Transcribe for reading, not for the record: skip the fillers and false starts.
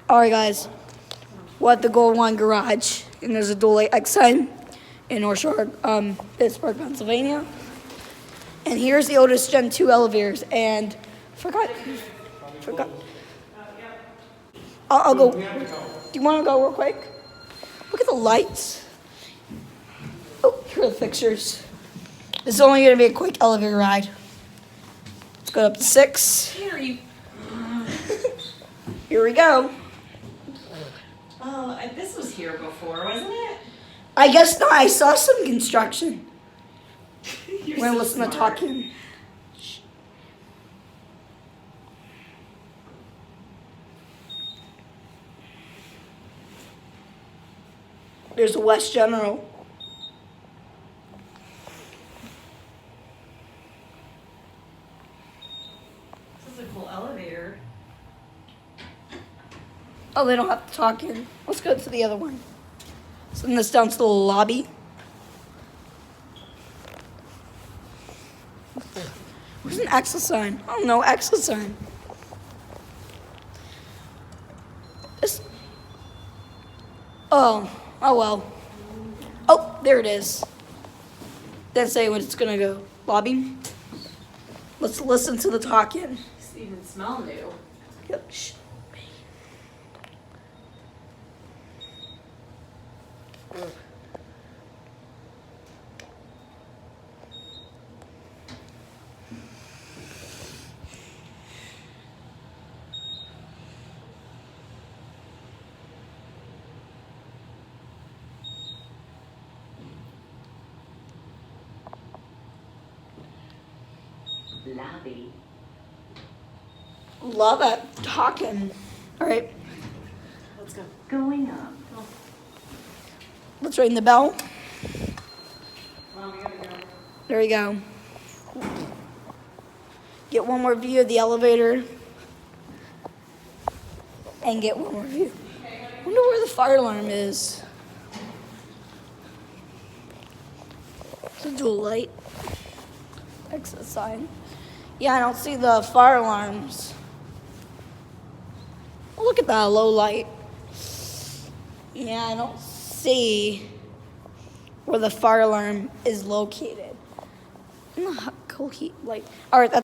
Alright guys, we're at the Gold Line Garage, and there's a dual X sign in North Shore, Pittsburgh, Pennsylvania. And here's the Otis Gen 2 elevators, and forgot. I'll go. Do you want to go real quick? Look at the lights. Oh, here are the fixtures. This is only going to be a quick elevator ride. Let's go up to 6. Here we go. Oh, this was here before, wasn't it? I guess not. I saw some construction. You're When I so listen to smart. talking. There's a West General. This is a cool elevator. Oh, they don't have to talk in. Let's go to the other one. Send this down to the lobby. Where's an exit sign? Oh, no exit sign. This. Oh well. Oh, there it is. Didn't say when it's gonna go. Lobby. Let's listen to the talking. This even smell new. Yep. Shh. Lobby. Love that talking. All right, Let's go. Going up. let's ring the bell. Well, we gotta go. There we go. Get one more view of the elevator. And get one more view. Wonder where the fire alarm is. It's a dual light. Exit sign. Yeah, I don't see the fire alarms. Look at that low light. Yeah, I don't see where the fire alarm is located. Cool heat light. All right, that's